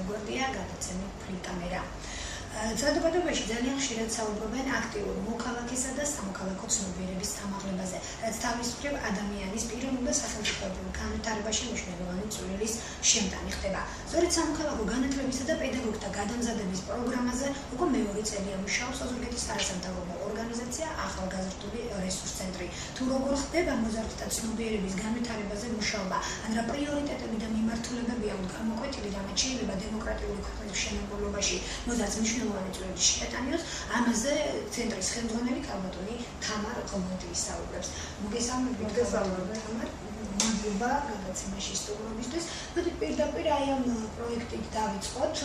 გვერდია გადაცემით ფლიკამერა. Საზოგადოებაში ძალიან ხშირად საუბრობენ აქტიურ მოქალაქესა და სამოქალაქო ცნობიერების თამაღლებაზე, რაც თავის მხრივ ადამიანის პიროვნულ და სახელმწიფოებრივ განვითარებაში მნიშვნელოვანი წვლილის შემტანი ხდება. სწორედ სამოქალაქო განათლებისა და პედაგოგთა გადამზადების პროგრამაზე უკვე მეორე წელია მუშაობს ოზურგეთის არასამთავრობო ორგანიზაცია ახალგაზრდული რესურს ცენტრი. თუ როგორ ხდება მოზარდთა ცნობიერების განვითარებაზე მუშაობა, ან რა პრიორიტეტები და მიმართულებებია გამოკვეთილი, რამაც შეიძლება დემოკრატიული ქვეყნის შემოვლობაში მოზარდს მნიშვნელოვანი წვლილი შეეტანოს, ამაზე ცენტრის ხელმძღვანელი ქალბატონი თამარ ყმოდი ისაუბრებს. მოგესალმებით თამარ. მადლობა გადაცემაში სტუმრობისთვის. მოდი პირდაპირ აი ამ პროექტით დავიწყოთ,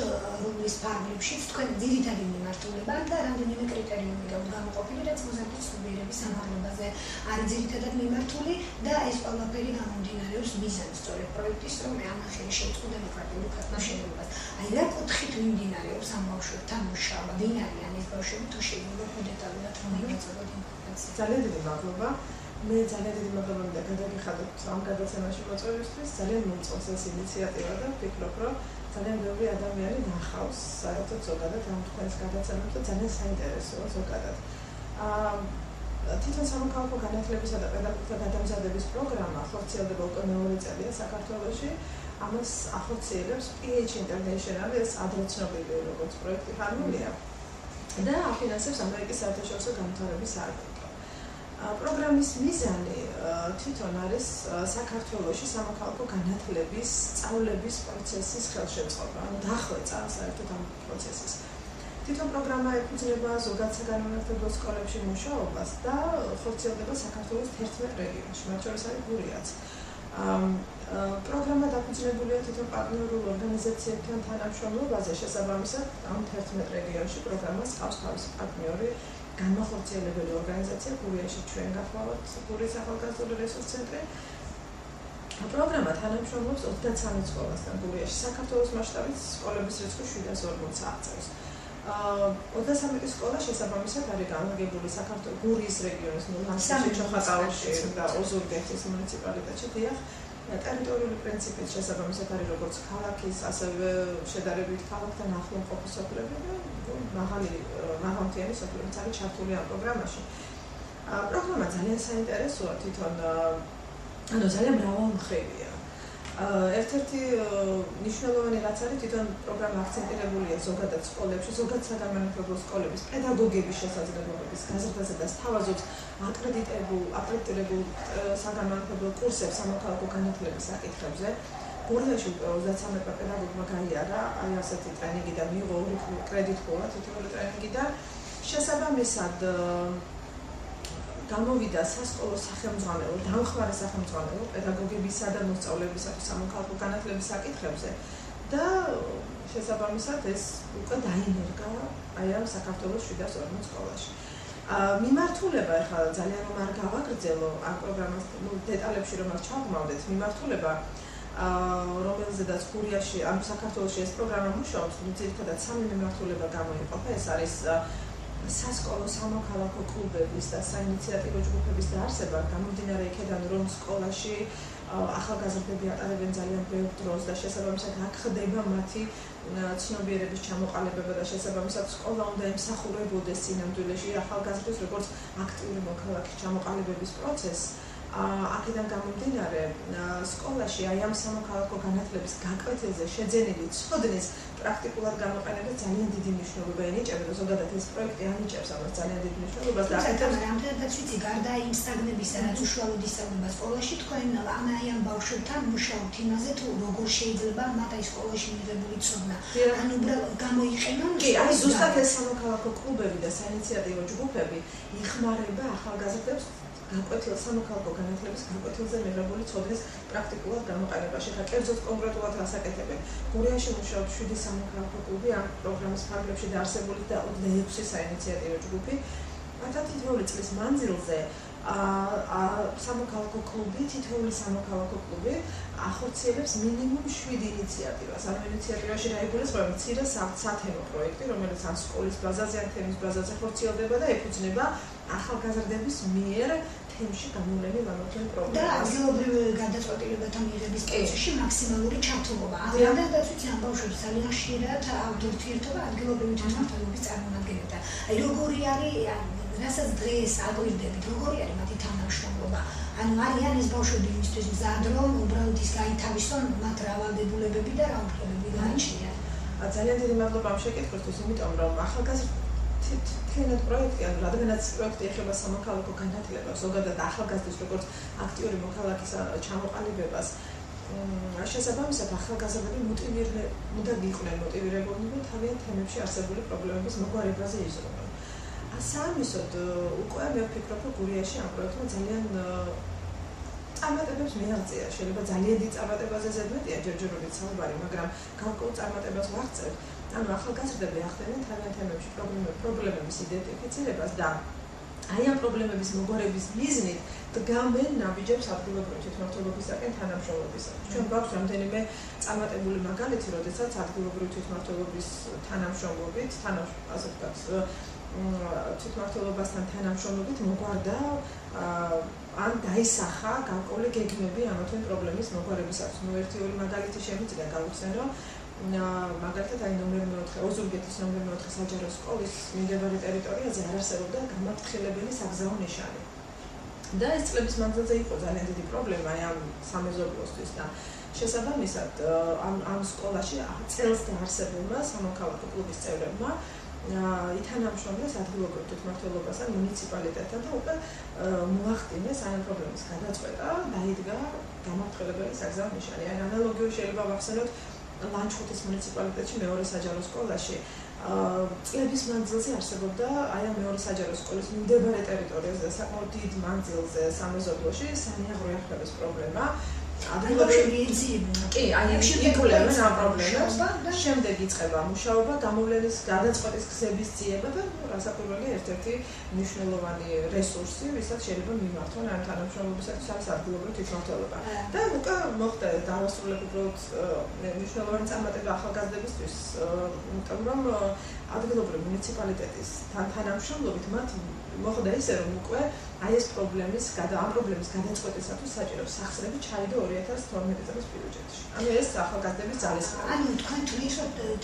რომლის ფარგლებშიც თქვენ ძირითადი მიმართულება და რამდენიმე კრიტერიუმი გაქვთ გამოყოფილი, რაც მოზარდის ცნობიერების ამაღლებაზე არის ძირითადად მიმართული და ეს ყველაფერი გამომდინარეობს მიზანს სწორედ პროექტის, რომ ამახელი შეუწყო დემოკრატიული ქვეყნის შენობებას. აი რა კუთხით მიმდინარეობს ამ ბავშვებთან მუშაობა, ვინ არიან ეს ბავშვები, თუ შეიძლება დეტალურად მოიწოდოთ ინფორმაცია. ძალიან დიდი მადლობა. მე ძალიან დიდი მადლობა მინდა გადაგიხადოთ ამ გადაცემაში მოწვევისთვის. ძალიან მომწონს ეს ინიციატივა და ვფიქრობ, რომ ძალიან ბევრი ადამიანი ნახავს საერთოდ ზოგადად ამ თქვენს გადაცემას და ძალიან საინტერესოა ზოგადად. თვითონ სამოქალაქო განათლებისა და პედაგოგთა გადამზადების პროგრამა ხორციელდება უკვე მეორე წელია საქართველოში. ამას ახორციელებს PH International, ეს ადრე ცნობილი როგორც პროექტი ხარნულია და აფინანსებს ამერიკის საერთაშორისო განვითარების სააგენტო. პროგრამის მიზანი თვითონ არის საქართველოში სამოქალაქო განათლების სწავლების პროცესის ხელშეწყობა, ანუ დახვეწა საერთოდ ამ პროცესის. თვითონ პროგრამა ეფუძნება ზოგადად საგანმანათლებლო სკოლებში მუშაობას და ხორციელდება საქართველოს 11 რეგიონში, მათ შორის არის გურიაც. პროგრამა დაფუძნებულია თვითონ პარტნიორულ ორგანიზაციებთან თანამშრომლობაზე, შესაბამისად ამ 11 რეგიონში პროგრამას ჰყავს თავისი პარტნიორი განმახორციელებელი ორგანიზაცია გურიაში ჩვენ გახლავთ გურიის ახალგაზრდული რესურს ცენტრი. პროგრამა თანამშრომლობს 23 სკოლასთან გურიაში. საქართველოს მასშტაბით სკოლების რიცხვი 740 აღწევს. 23 სკოლა შესაბამისად არის განლაგებული საქართველოს გურიის რეგიონის ნულანში, ჩოხატაურში და ოზურგეთის მუნიციპალიტეტში. დიახ, ტერიტორიული პრინციპით შესაბამისად არის როგორც ქალაქის, ასევე შედარებით ქალაქთან ახლო მყოფი სოფლები და მაღალმთიანი სოფლებიც არის ჩართული ამ პროგრამაში. პროგრამა ძალიან საინტერესოა თვითონ, ანუ ძალიან მრავალმხრივია. ერთ-ერთი მნიშვნელოვანი რაც არის თვითონ პროგრამა აქცენტირებულია ზოგადად სკოლებში, ზოგადად საგანმანათლებლო სკოლების პედაგოგების შესაძლებლობების გაზრდაზე და სთავაზობს აკრედიტებულ საგანმანათლებლო კურსებს სამოქალაქო განათლების საკითხებზე. გურიაში უკვე 33 პედაგოგმა გაიარა აი ასეთი ტრენინგი და მიიღო 2 კრედიტხურა თითოეული ტრენინგი და შესაბამისად გამოვიდა სასკოლო სახელმძღვანელო, დამხმარე სახელმძღვანელო პედაგოგებისა და მოსწავლეებისათვის სამოქალაქო განათლების საკითხებზე და შესაბამისად ეს უკვე დაინერგა აი ამ საქართველოს 740 სკოლაში. მიმართულება ახლა ძალიან რომ არ გავაგრძელო ამ პროგრამას დეტალებში რომ არ ჩავგმავდეთ, მიმართულება რომელზედაც გურიაში ამ საქართველოში ეს პროგრამა მუშაობს, ძირითადად სამი მიმართულება გამოიყოფა. ეს არის სასკოლო სამოქალაქო კლუბების და საინიციატივო ჯგუფების დაარსება, გამომდინარე იქედან რომ სკოლაში ახალგაზრდები ატარებენ ძალიან ბევრ დროს და შესაბამისად აქ ხდება მათი ცნობიერების ჩამოყალიბება და შესაბამისად სკოლა უნდა ემსახურებოდეს სინამდვილეში ახალგაზრდებს როგორც აქტიური მოქალაქის ჩამოყალიბების პროცესს. აქედან გამომდინარე სკოლაში აი ამ სამოქალაქო განათლების გაკვეთილზე შეძენილი ცოდნის პრაქტიკულად გამოყენება ძალიან დიდი მნიშვნელობა ენიჭება და ზოგადად ეს პროექტი ანიჭებს ამას ძალიან დიდ მნიშვნელობას და რამდენადაც ვიცი, გარდა იმ სტაგნებისა, რაც უშუალოდ ისწავლება სკოლაში, თქვენ ამ ბავშვებთან მუშაობთ იმაზე, თუ როგორ შეიძლება მათ აი სკოლაში მიღებული ცოდნა ან უბრალოდ გამოიყენონ. კი, აი ზუსტად ეს სამოქალაქო კლუბები და საინიციატივო ჯგუფები იხმარება ახალგაზრდებს გაკვეთილ სამოქალაქო განათლების გაკვეთილზე მიღებული ცოდნის პრაქტიკულად გამოყენებაში. ხა კერძოდ კონკრეტულად რას აკეთებენ? გურიაში მუშაობს 7 სამოქალაქო კლუბი ამ პროგრამის ფარგლებში დაარსებული და 26 საინიციატივო ჯგუფი. მათ თითოეული წლის მანძილზე სამოქალაქო კლუბი, თითოეული სამოქალაქო კლუბი ახორციელებს მინიმუმ 7 ინიციატივას. ამ ინიციატივაში რა იგულისხმება? მცირე სათემო პროექტი, რომელიც ან სკოლის ბაზაზე, ან თემის ბაზაზე ხორციელდება და ეფუძნება ახალგაზრდების მიერ თემში გამოვლენი გამართული პრობლემა. და ადგილობრივ გადაწყვეტილებათა მიღების პროცესში მაქსიმალური ჩართულობა. ამდენადაც ვიცი ამ ბავშვებს ძალიან ხშირად ურთიერთობა ადგილობრივი თვითმმართველობის წარმომადგენლებთან. აი როგორი არის, რასაც დღეს აგვირდებით, როგორი არის მათი თანამშრომლობა. ანუ არიან ეს ბავშვები იმისთვის მზად, რომ უბრალოდ ის გაითავისონ მათ რავალდებულებები და რა უფლებები გააჩნიათ. ძალიან დიდი მადლობა ამ შეკითხვისთვის, იმიტომ რომ ახალგაზრდით პროექტი, ანუ რადგანაც პროექტი ეხება სამოქალაქო განათლებას, ზოგადად ახალგაზრდის როგორც აქტიური მოქალაქის ჩამოყალიბებას, შესაბამისად ახალგაზრდები მუდამ იყვნენ მოტივირებულნი და თავიანთ თემებში არსებული პრობლემების მოგვარებაზე იზრუნონ. სამისოდ უკვე მე ვფიქრობ, რომ გურიაში ამ პროექტმა ძალიან წარმატებებს მიაღწია. შეიძლება ძალიან დიდ წარმატებაზე ზედმეტია ჯერჯერობით საუბარი, მაგრამ გარკვეულ წარმატებას ვაღწევ. ანუ ახალგაზრდები ახდენენ თავიანთ თემებში პრობლემების იდენტიფიცირებას და აი ამ პრობლემების მოგვარების მიზნით დგამენ ნაბიჯებს ადგილობრივი თვითმმართველობისაკენ თანამშრომლობისათვის. ჩვენ გვაქვს რამდენიმე წარმატებული მაგალითი, როდესაც ადგილობრივი თვითმმართველობის თანამშრომლობით, ასე ვთქვათ, თვითმმართველობასთან თანამშრომლობით მოგვარდა ან დაისახა გარკვეული გეგმები ამ თუ იმ პრობლემის მოგვარებისათვის. ერთი-ორი მაგალითი შემიძლია გავიხსენო. მაგალითად აი ნომერ 4 ოზურგეთის ნომერ 4 საჯარო სკოლის მიმდებარე ტერიტორიაზე არ არსებობდა გამაფრთხილებელი საგზაო ნიშანი. და ეს წლების მანძილზე იყო ძალიან დიდი პრობლემა ამ სამეზობლოსთვის და შესაბამისად ამ სკოლაში წელს დაარსებულმა სამოქალაქო კლუბის წევრებმა ითანამშრომლეს ადგილობრივ თვითმმართველობასთან, მუნიციპალიტეტთან და უკვე მოახდინეს ამ პრობლემის გადაწყვეტა, დაიდგა გამაფრთხილებელი საგზაო ნიშანი. აი ანალოგიური შეიძლება ვახსენოთ ლანჩხუთის მუნიციპალიტეტში მეორე საჯარო სკოლაში წლების მანძილზე არსებობდა აი ამ მეორე საჯარო სკოლის მიმდებარე ტერიტორიაზე საკმაოდ დიდ მანძილზე სამეზობლოში სანიაღრო ახლების პრობლემა. ადგილობრივი ეძიებენ. კი, აი იკვლევენ ამ პრობლემებს. შემდეგ იწყება მუშაობა, გამოვლენის გადაწყვეტის გზების ძიება და რასაკვირველია ერთ-ერთი მნიშვნელოვანი რესურსი, ვისაც შეიძლება მიმართონ ამ თანამშრომლობისათვის არის ადგილობრივი თვითმმართველობა. და უკვე მოხდა დავასრულებ უბრალოდ მნიშვნელოვანი წარმატება ახალგაზრდებისთვის, იმიტომ რომ ადგილობრივი მუნიციპალიტეტის თანამშრომლობით მათ მოხდა ისე, რომ უკვე აი ეს ამ პრობლემის გადაწყვეტისათვის საჭირო სახსრები ჩაიდო 2012 წლის ბიუჯეტში. ანუ ეს ახალგაზრდების ძალისხმევა. ანუ თქვენ თვლით,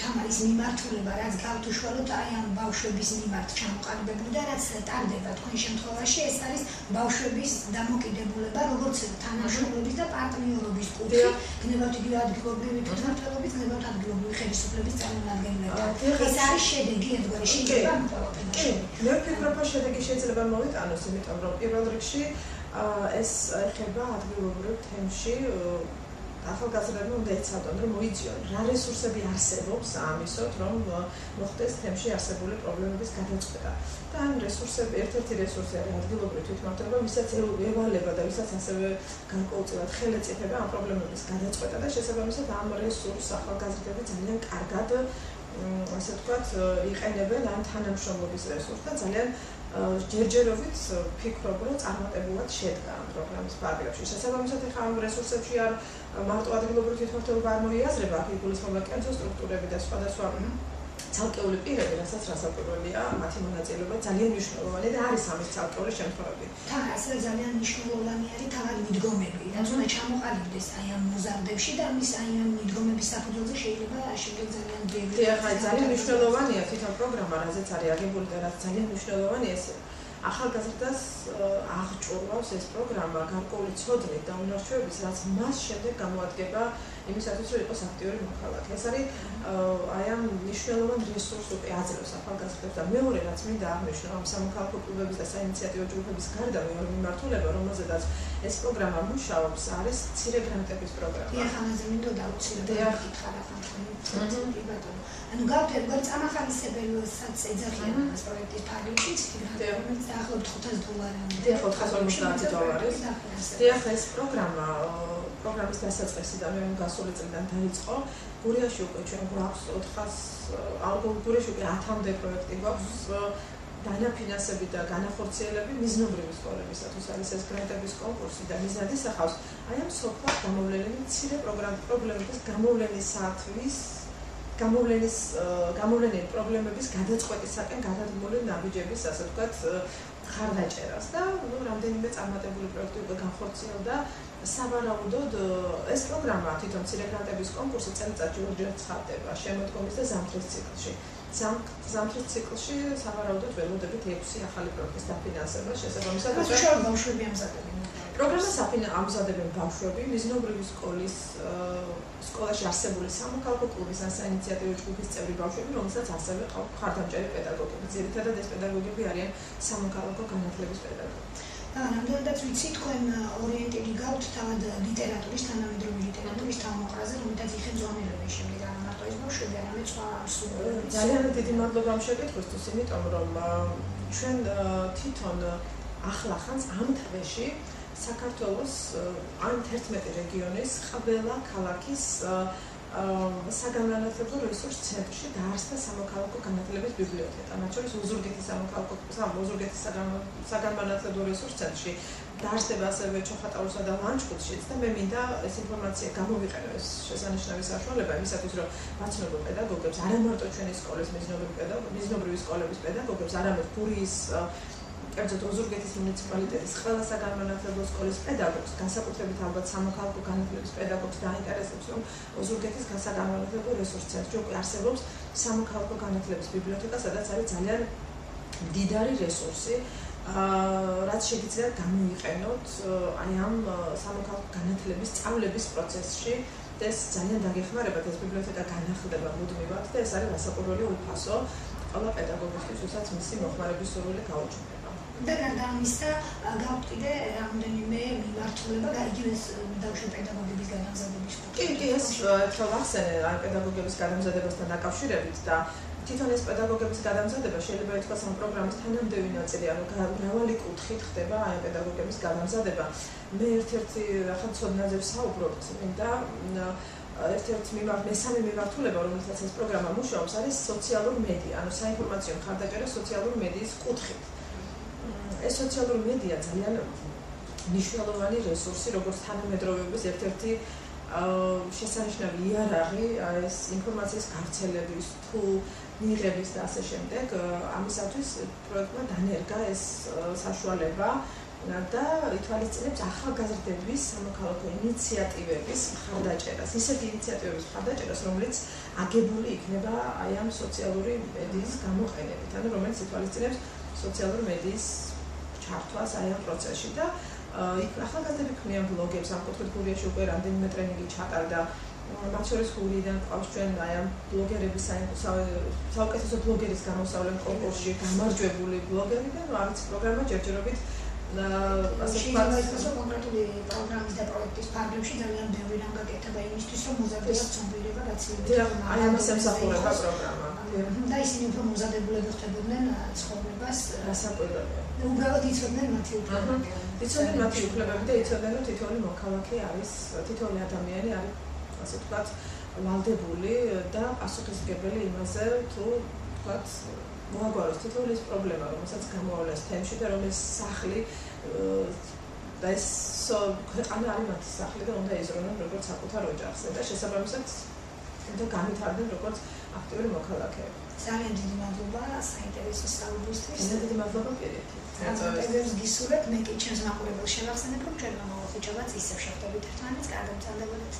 თამარის მიმართულება, რაც გაქვთ უშუალოდ აი ამ ბავშვების მიმართ ჩამოყალიბებული და რაც ტარდება თქვენ შემთხვევაში, ეს არის ბავშვების დამოკიდებულება, როგორც თანამშრომლობის და პარტნიორობის კუთხით, გნებავთ იგივე ადგილობრივი თვითმმართველობის, გნებავთ ადგილობრივი ხელისუფლების წარმომადგენლებთან. ეს არის შედეგი ერთგვარი შეიძლება ამ ყველაფერში. მე ვფიქრობ, რომ შედეგი შეიძლება მოვიტანოს, იმიტომ რომ პირველ რიგში ეს ეხება ადგილობრივ თემში ახალგაზრდებმა უნდა ეცადონ, რომ მოიძიონ რა რესურსები არსებობს ამისოთ, რომ მოხდეს თემში არსებული პრობლემების გადაწყვეტა. და ამ რესურსები, ერთ-ერთი რესურსი არის ადგილობრივი თვითმმართველობა, ვისაც ევალება და ვისაც ასევე გარკვეულწილად ხელი ეწიფება ამ პრობლემების გადაწყვეტა და შესაბამისად ამ რესურსს ახალგაზრდები ძალიან კარგად ასე ვთქვათ, იყენებენ ამ თანამშრომლობის რესურსს და ძალიან ჯერჯერობით ვფიქრობ, რომ წარმატებულად შედგა ამ პროგრამის პარალელში. შესაბამისად, ახლა ამ რესურსებში არ მარტო ადგილობრივი თვითმმართველობა არ მოიაზრება, აქ იგულისხმება კერძო სტრუქტურები და სხვადასხვა ცალკეული პირები, რასაც რასაკვირველია, მათი მონაწილეობა ძალიან მნიშვნელოვანია და არის ამის ცალკეული შემთხვევები. თან ასევე ძალიან მნიშვნელოვანი არის თავად მიდგომები, რაც უნდა ჩამოყალიბდეს აი ამ მოზარდებში და ამის აი ამ მიდგომების საფუძველზე შეიძლება შემდეგ ძალიან ბევრი. ახლა ძალიან მნიშვნელოვანია თვითონ პროგრამა, რაზეც არის აგებული და რაც ძალიან მნიშვნელოვანია ეს ახალგაზრდას აღჭურვავს ეს პროგრამა გარკვეული ცოდნით და უნარჩვევების, რაც მას შემდეგ გამოადგება იმისათვის, რომ იყოს აქტიური მოქალაქე. ეს არის აი ამ მნიშვნელოვან რესურსს უკვე აძლევს ახალგაზრდებს და მეორე რაც მინდა აღნიშნო, ამ სამოქალაქო კლუბების და საინიციატივო ჯგუფების გარდა მეორე მიმართულება, რომელზედაც ეს პროგრამა მუშაობს, არის მცირე გრანტების პროგრამა. ახალგაზრდები მინდოდა აუცილებლად გითხრა რა ბატონო. ანუ გავთ ერთგვარი წამახალისებელსაც ეძახიან ამ პროექტის ფარგლებში, რომელიც დაახლოებით $500-მდე. $550. დიახ, ეს პროგრამის დასაწყისი და მე გასული წლიდან დაიწყო. გურიაში უკვე ჩვენ გვაქვს 400 გურიაში უკვე 1000-მდე პროექტი გვაქვს დანაფინანსები და განახორციელები მიზნობრივი სკოლებისათვის არის ეს გრანტების კონკურსი და მიზნად ისახავს აი ამ სოფლად გამოვლენილი მცირე პრობლემების გამოვლენისათვის გამოვლენილი პრობლემების გადაწყვეტისაკენ გადადგმული ნაბიჯების, ასე ვთქვათ, ხარდაჭერას და რამდენიმე წარმატებული პროექტი უკვე განხორციელდა. სავარაუდოდ ეს პროგრამა თვითონ მცირე გრანტების კონკურსი წელიწადში ორჯერ ცხადდება შემოდგომის და ზამთრის ციკლში. ზამთრის ციკლში სავარაუდოდ ველოდებით 6 ახალი პროექტის დაფინანსება შესაბამისად ბავშვები ამზადებენ. პროგრამას ამზადებენ ბავშვები, მიზნობრივი სკოლაში არსებული სამოქალაქო კლუბის ან საინიციატივო ჯგუფის წევრი ბავშვები, რომელსაც ასევე ხარდამჭერი პედაგოგები. ძირითადად ეს პედაგოგები არიან სამოქალაქო განათლების პედაგოგები. რამდენადაც ვიცი, თქვენ ორიენტირი გაქვთ თავად ლიტერატურის, თანამედროვე ლიტერატურის თავმოყრაზე, რომელთაც იხელძვანელობენ შემდეგ არა მარტო ეს ბავშვები, არამედ სხვა მსურველები. ძალიან დიდი მადლობა ამ შეკითხვისთვის, იმიტომ რომ ჩვენ თვითონ ახლახანს ამ თვეში საქართველოს ან 11 რეგიონის ყველა ქალაქის საგანმანათლებლო რესურს ცენტრში დაარსდა სამოქალაქო განათლების ბიბლიოთეკა. მათ შორის ოზურგეთის საგანმანათლებლო რესურს ცენტრში დაარსდება ასევე ჩოხატაურსა და ლანჩხუთშიც და მე მინდა ეს ინფორმაცია გამოვიყენო ეს შესანიშნავი საშუალება იმისათვის რომ ვაცნობო პედაგოგებს, არა მარტო ჩვენი სკოლის მიზნობრივი სკოლების პედაგოგებს, არამედ გურიის კერძოდ ოზურგეთის მუნიციპალიტეტის ყველა საგანმანათლებლო სკოლის პედაგოგს, განსაკუთრებით ალბათ სამოქალაქო განათლების პედაგოგს დაინტერესებს, რომ ოზურგეთის საგანმანათლებლო რესურს ცენტრში უკვე არსებობს სამოქალაქო განათლების ბიბლიოთეკა, სადაც არის ძალიან მდიდარი რესურსი, რაც შეგიძლიათ გამოიყენოთ აი ამ სამოქალაქო განათლების სწავლების პროცესში. ეს ძალიან დაგეხმარებათ, ეს ბიბლიოთეკა განახლდება მუდმივად და ეს არის რასაკვირველი უფასო ყველა პედაგოგისთვის, ვისაც მისი მოხმარების სურვილი გაუჩნდება. და გარდა ამისა, გაქვთ კიდე რამდენიმე მიმართულება, იგივე დავშე პედაგოგების განმზადების კი, ეს ერთხელ ახსენე აი პედაგოგების განმზადებასთან დაკავშირებით და თვითონ ეს პედაგოგების განმზადება შეიძლება ითქვას ამ პროგრამის თანამდები ნაწილი, ანუ მრავალი კუთხით ხდება აი პედაგოგების განმზადება. მე ერთ-ერთი ახალ ცოდნაზე ვსაუბრობთ, მინდა ერთ-ერთი მესამე მიმართულება, რომელსაც ეს პროგრამა მუშაობს, არის სოციალური მედია, ანუ საინფორმაციო მხარდაჭერა სოციალური მედიის კუთხით. ეს სოციალური მედია ძალიან მნიშვნელოვანი რესურსი, როგორც თანამედროვეობის ერთ-ერთი შესანიშნავი იარაღი ეს ინფორმაციის გავრცელების, თუ მიღების და ასე შემდეგ. ამისათვის პროექტმა დანერგა ეს საშუალება და ითვალისწინებს ახალგაზრდების სამოქალაქო ინიციატივების მხარდაჭერას, ისეთი ინიციატივების მხარდაჭერას, რომელიც აგებული იქნება აი ამ სოციალური მედიის გამოყენებით, ანუ რომელიც ითვალისწინებს სოციალური მედიის ჩართვას აი ამ პროცესში და ახალგაზრდები ქმნიან ბლოგებს, ამ კუთხით გურიაში უკვე რამდენიმე ტრენინგი ჩატარდა. მათ შორის გურიიდან ყავს ჩვენ აი ამ ბლოგერების საუკეთესო ბლოგერის გამოსავლენ კონკურსში გამარჯვებული ბლოგერი და ამის პროგრამა ჯერჯერობით ასე ვთქვათ, კონკრეტული პროგრამის და პროექტის ფარგლებში ძალიან ბევრი რამ გაკეთება იმისთვის, რომ მოზადებას ცნობიერება გაცილებით. აი ამას ემსახურება პროგრამა. და ისინი უფრო მოზადებულები ხდებოდნენ ცხოვრებას, რასაკვირველია. უბრალოდ იცოდნენ მათი უფლებები. იცოდნენ მათი უფლებები და იცოდნენ, რომ თითოეული მოქალაქე არის, თითოეული ადამიანი არის, ასე ვთქვათ, ვალდებული და პასუხისმგებელი იმაზე, თუ ვთქვათ, მოაგვაროს თითოეული ის პრობლემა, რომელსაც გამოავლეს თემში და რომელიც სახლი და ეს ქვეყანა არის მათი სახლი და უნდა იზრუნონ როგორც საკუთარ ოჯახზე და შესაბამისად უნდა განვითარდნენ როგორც აქტიური მოქალაქეები. ძალიან დიდი მადლობა საინტერესო სწავლობისთვის. დიდი მადლობა პირიქით. ეს გისურვებთ, მე კი ჩემს მაყურებელს შევახსენებ, რომ ჩვენ მომავალ ხუთშაბათს ისევ შევხვდებით ერთმანეთს, კარგად მწვანდებოდეთ.